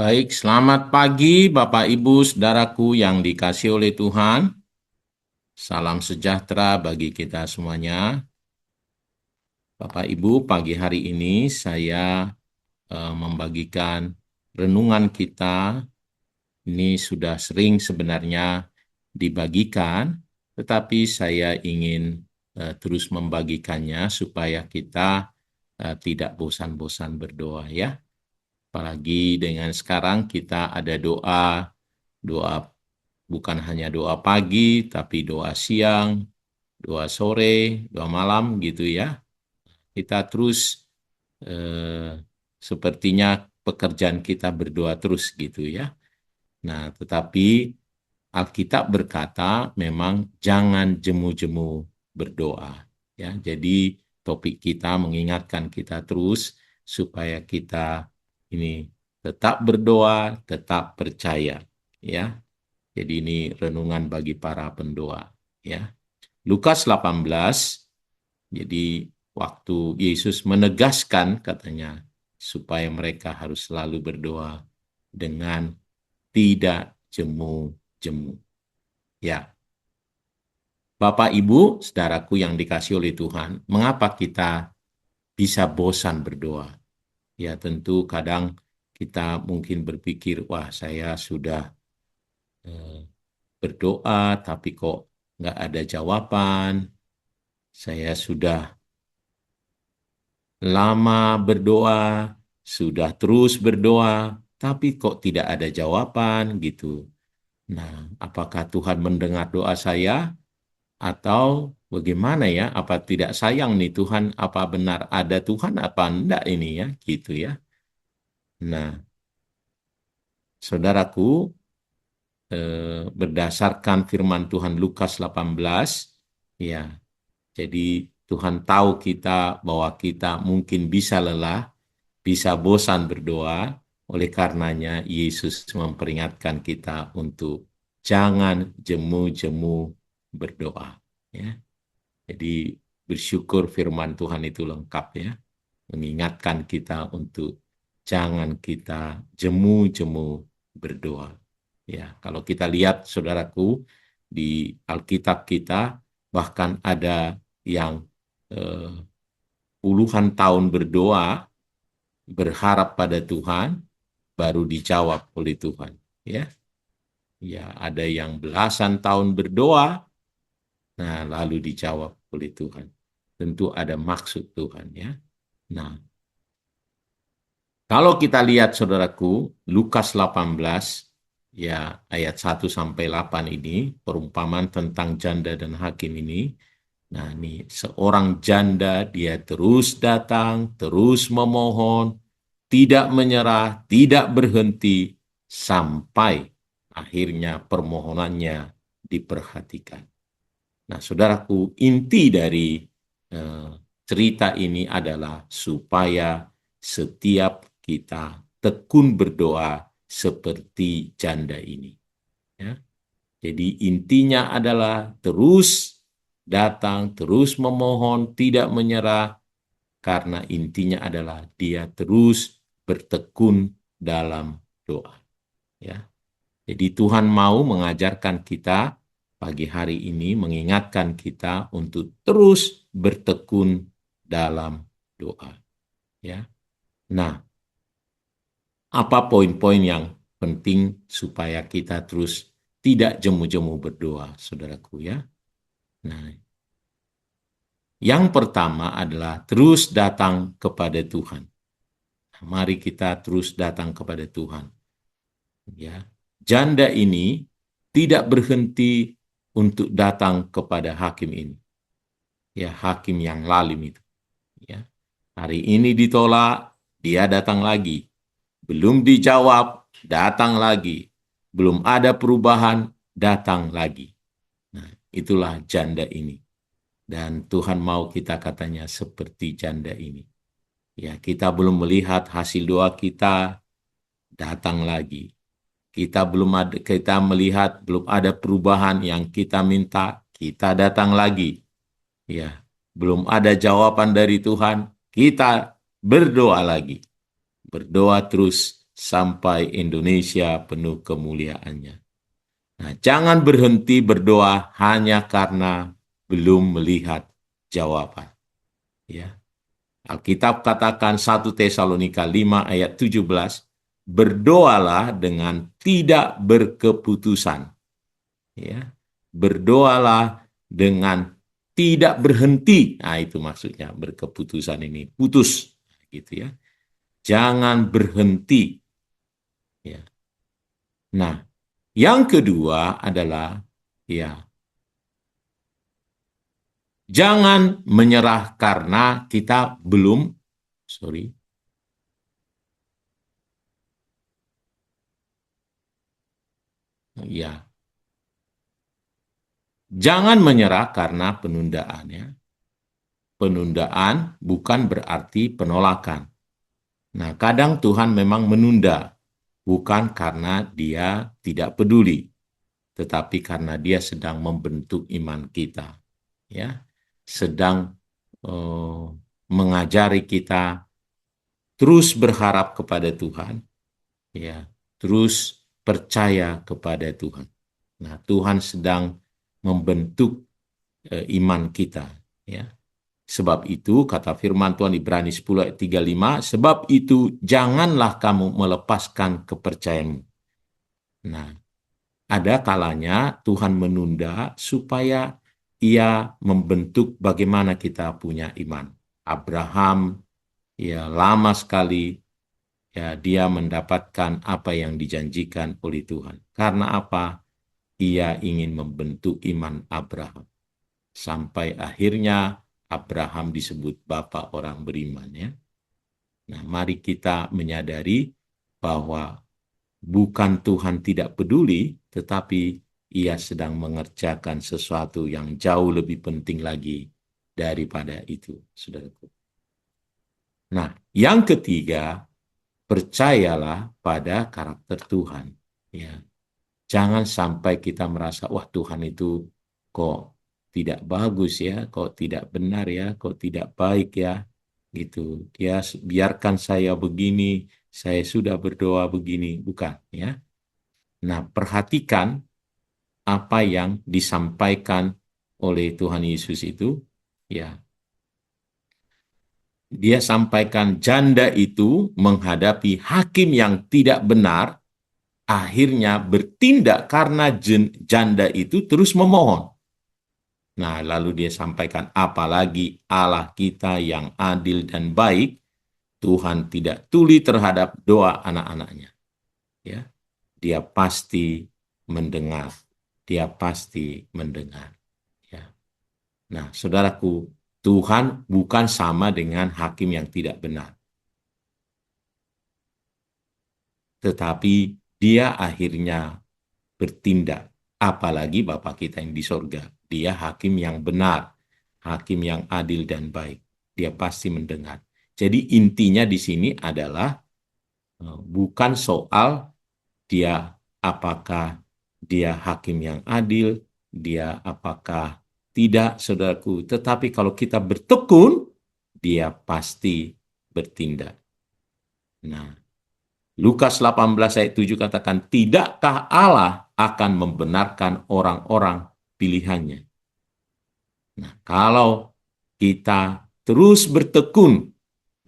Baik, selamat pagi Bapak Ibu Saudaraku yang dikasihi oleh Tuhan. Salam sejahtera bagi kita semuanya. Bapak Ibu, pagi hari ini saya membagikan renungan kita. Ini sudah sering sebenarnya dibagikan, tetapi saya ingin terus membagikannya supaya kita tidak bosan-bosan berdoa ya. Apalagi dengan sekarang kita ada doa bukan hanya doa pagi, tapi doa siang, doa sore, doa malam gitu ya. Kita terus eh, sepertinya pekerjaan kita berdoa terus gitu ya. Nah, tetapi Alkitab berkata memang jangan jemu-jemu berdoa ya. Jadi topik kita mengingatkan kita terus supaya kita ini tetap berdoa, tetap percaya ya. Jadi ini renungan bagi para pendoa ya. Lukas 18, jadi waktu Yesus menegaskan katanya supaya mereka harus selalu berdoa dengan tidak jemu-jemu. Ya, Bapak Ibu, saudaraku yang dikasih oleh Tuhan, mengapa kita bisa bosan berdoa? Ya tentu kadang kita mungkin berpikir, wah saya sudah eh, berdoa tapi kok nggak ada jawaban. Saya sudah lama berdoa, sudah terus berdoa, tapi kok tidak ada jawaban gitu. Nah, apakah Tuhan mendengar doa saya atau bagaimana ya? Apa tidak sayang nih Tuhan? Apa benar ada Tuhan apa enggak ini ya? Gitu ya. Nah, saudaraku, berdasarkan firman Tuhan Lukas 18, ya, jadi Tuhan tahu kita bahwa kita mungkin bisa lelah, bisa bosan berdoa, oleh karenanya Yesus memperingatkan kita untuk jangan jemu-jemu berdoa. Ya. Jadi bersyukur firman Tuhan itu lengkap ya, mengingatkan kita untuk jangan kita jemu-jemu berdoa. Ya, kalau kita lihat saudaraku di Alkitab kita bahkan ada yang eh, puluhan tahun berdoa berharap pada Tuhan baru dijawab oleh Tuhan. Ya, ya ada yang belasan tahun berdoa, nah lalu dijawab oleh Tuhan. Tentu ada maksud Tuhan ya. Nah, kalau kita lihat saudaraku, Lukas 18, ya ayat 1-8 ini, perumpamaan tentang janda dan hakim ini. Nah ini seorang janda, dia terus datang, terus memohon, tidak menyerah, tidak berhenti, sampai akhirnya permohonannya diperhatikan. Nah saudaraku, inti dari eh, cerita ini adalah supaya setiap kita tekun berdoa seperti janda ini. Ya. Jadi intinya adalah terus datang, terus memohon, tidak menyerah, karena intinya adalah dia terus bertekun dalam doa. Ya. Jadi Tuhan mau mengajarkan kita pagi hari ini, mengingatkan kita untuk terus bertekun dalam doa. Ya. Nah, apa poin-poin yang penting supaya kita terus tidak jemu-jemu berdoa, saudaraku ya? Nah, yang pertama adalah terus datang kepada Tuhan. Mari kita terus datang kepada Tuhan. Ya, janda ini tidak berhenti untuk datang kepada hakim ini. Ya, hakim yang lalim itu. Ya, hari ini ditolak, dia datang lagi. Belum dijawab, datang lagi. Belum ada perubahan, datang lagi. Nah, itulah janda ini. Dan Tuhan mau kita katanya seperti janda ini. Ya, kita belum melihat hasil doa kita, datang lagi. Kita melihat belum ada perubahan yang kita minta, kita datang lagi. Ya, belum ada jawaban dari Tuhan, kita berdoa lagi. Berdoa terus sampai Indonesia penuh kemuliaannya. Nah, jangan berhenti berdoa hanya karena belum melihat jawaban. Ya. Alkitab katakan 1 Tesalonika 5 ayat 17, berdoalah dengan tidak berkeputusan. Ya. Berdoalah dengan tidak berhenti. Nah, itu maksudnya berkeputusan ini, putus gitu ya. Jangan berhenti. Ya. Nah, yang kedua adalah ya, jangan menyerah karena kita belum, sorry, ya, jangan menyerah karena penundaannya. Penundaan bukan berarti penolakan. Nah, kadang Tuhan memang menunda, bukan karena dia tidak peduli, tetapi karena dia sedang membentuk iman kita, ya, sedang mengajari kita terus berharap kepada Tuhan, ya, terus percaya kepada Tuhan. Nah, Tuhan sedang membentuk iman kita, ya. Sebab itu, kata firman Tuhan Ibrani 10 ayat 35, sebab itu janganlah kamu melepaskan kepercayaanmu. Nah, ada kalanya Tuhan menunda supaya ia membentuk bagaimana kita punya iman. Abraham, ya lama sekali, ya dia mendapatkan apa yang dijanjikan oleh Tuhan. Karena apa? Ia ingin membentuk iman Abraham. Sampai akhirnya Abraham disebut bapa orang beriman, ya. Nah, mari kita menyadari bahwa bukan Tuhan tidak peduli, tetapi ia sedang mengerjakan sesuatu yang jauh lebih penting lagi daripada itu, saudaraku. Nah, yang ketiga, percayalah pada karakter Tuhan. Ya, jangan sampai kita merasa, wah Tuhan itu kok tidak bagus ya, kok tidak benar ya, kok tidak baik ya, gitu. Dia biarkan saya begini, saya sudah berdoa begini, bukan ya. Nah, perhatikan apa yang disampaikan oleh Tuhan Yesus itu, ya. Dia sampaikan janda itu menghadapi hakim yang tidak benar, akhirnya bertindak karena janda itu terus memohon. Nah, lalu dia sampaikan, apalagi Allah kita yang adil dan baik, Tuhan tidak tuli terhadap doa anak-anaknya. Ya, dia pasti mendengar. Dia pasti mendengar. Ya. Nah, saudaraku, Tuhan bukan sama dengan hakim yang tidak benar. Tetapi dia akhirnya bertindak. Apalagi Bapa kita yang di sorga. Dia hakim yang benar, hakim yang adil dan baik. Dia pasti mendengar. Jadi intinya di sini adalah bukan soal dia apakah dia hakim yang adil, dia apakah tidak, saudaraku. Tetapi kalau kita bertekun, dia pasti bertindak. Nah, Lukas 18 ayat 7 katakan, tidakkah Allah akan membenarkan orang-orang pilihannya? Nah, kalau kita terus bertekun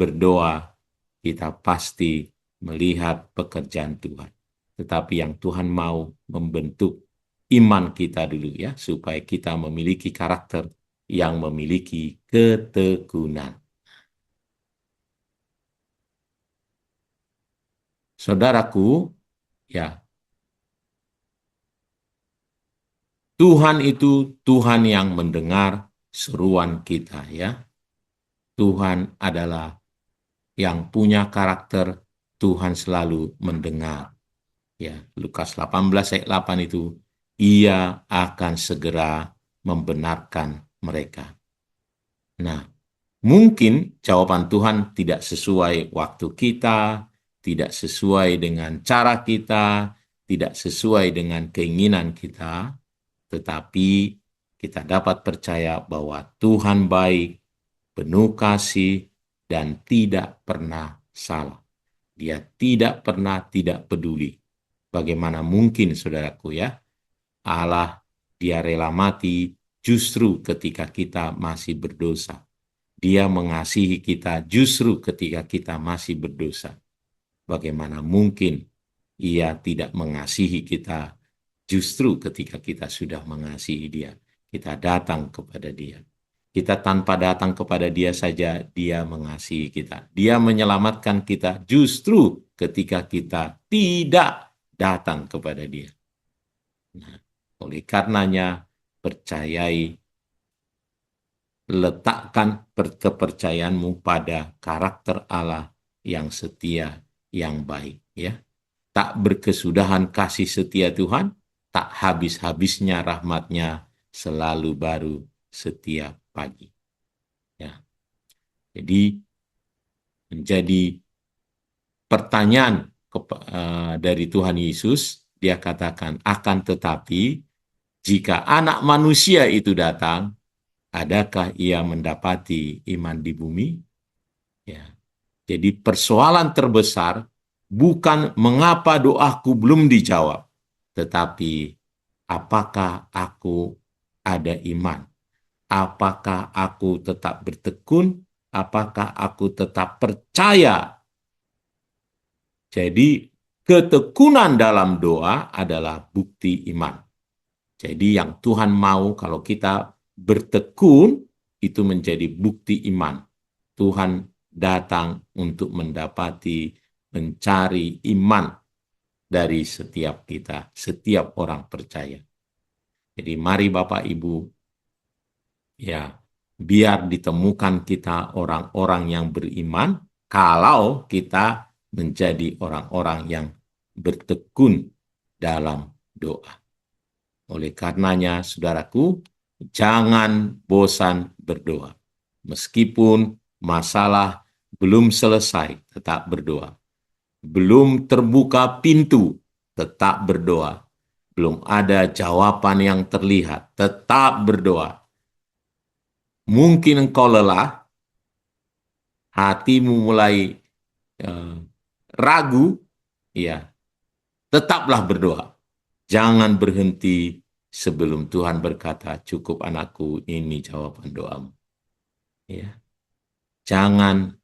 berdoa, kita pasti melihat pekerjaan Tuhan. Tetapi yang Tuhan mau membentuk iman kita dulu ya, supaya kita memiliki karakter yang memiliki ketekunan. Saudaraku, ya, Tuhan itu Tuhan yang mendengar seruan kita ya. Tuhan adalah yang punya karakter, Tuhan selalu mendengar. Ya, Lukas 18 ayat 8 itu, ia akan segera membenarkan mereka. Nah, mungkin jawaban Tuhan tidak sesuai waktu kita, tidak sesuai dengan cara kita, tidak sesuai dengan keinginan kita, tetapi kita dapat percaya bahwa Tuhan baik, penuh kasih, dan tidak pernah salah. Dia tidak pernah tidak peduli. Bagaimana mungkin, saudaraku ya, Allah dia rela mati justru ketika kita masih berdosa. Dia mengasihi kita justru ketika kita masih berdosa. Bagaimana mungkin ia tidak mengasihi kita justru ketika kita sudah mengasihi dia. Kita datang kepada dia. Kita tanpa datang kepada dia saja, dia mengasihi kita. Dia menyelamatkan kita justru ketika kita tidak datang kepada dia. Nah, oleh karenanya, percayai, letakkan kepercayaanmu pada karakter Allah yang setia, yang baik. Ya, tak berkesudahan kasih setia Tuhan, tak habis-habisnya rahmatnya, selalu baru setiap pagi. Ya, jadi menjadi pertanyaan dari Tuhan Yesus, dia katakan, akan tetapi jika anak manusia itu datang, adakah ia mendapati iman di bumi? Ya. Jadi persoalan terbesar bukan mengapa doaku belum dijawab, tetapi apakah aku ada iman? Apakah aku tetap bertekun? Apakah aku tetap percaya? Jadi ketekunan dalam doa adalah bukti iman. Jadi yang Tuhan mau kalau kita bertekun itu menjadi bukti iman. Tuhan datang untuk mendapati, mencari iman dari setiap kita, setiap orang percaya. Jadi mari Bapak Ibu, ya, biar ditemukan kita orang-orang yang beriman kalau kita menjadi orang-orang yang bertekun dalam doa. Oleh karenanya, saudaraku, jangan bosan berdoa. Meskipun masalah belum selesai, tetap berdoa. Belum terbuka pintu, tetap berdoa. Belum ada jawaban yang terlihat, tetap berdoa. Mungkin engkau lelah, hatimu mulai ragu, ya, tetaplah berdoa. Jangan berhenti sebelum Tuhan berkata, cukup anakku, ini jawaban doamu. Ya. Jangan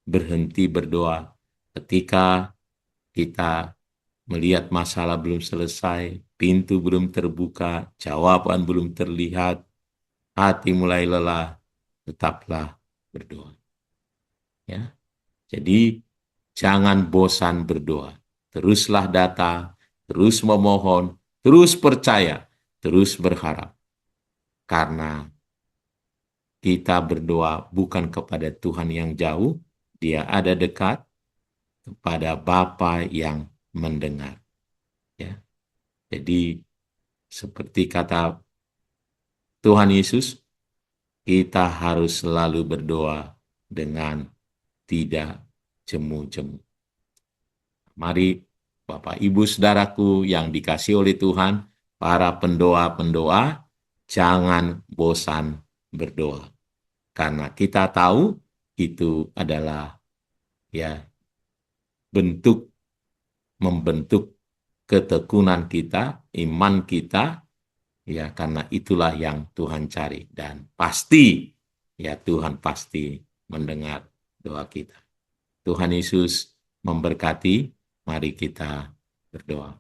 berhenti berdoa ketika kita melihat masalah belum selesai, pintu belum terbuka, jawaban belum terlihat, hati mulai lelah, tetaplah berdoa. Ya. Jadi jangan bosan berdoa. Teruslah datang, terus memohon, terus percaya, terus berharap. Karena kita berdoa bukan kepada Tuhan yang jauh, dia ada dekat, kepada Bapa yang mendengar. Ya. Jadi seperti kata Tuhan Yesus, kita harus selalu berdoa dengan tidak jemu-jemu. Mari Bapak Ibu Saudaraku yang dikasihi oleh Tuhan, para pendoa-pendoa, jangan bosan berdoa. Karena kita tahu itu adalah ya bentuk membentuk ketekunan kita, iman kita, ya karena itulah yang Tuhan cari. Dan pasti, ya Tuhan pasti mendengar doa kita. Tuhan Yesus memberkati, mari kita berdoa.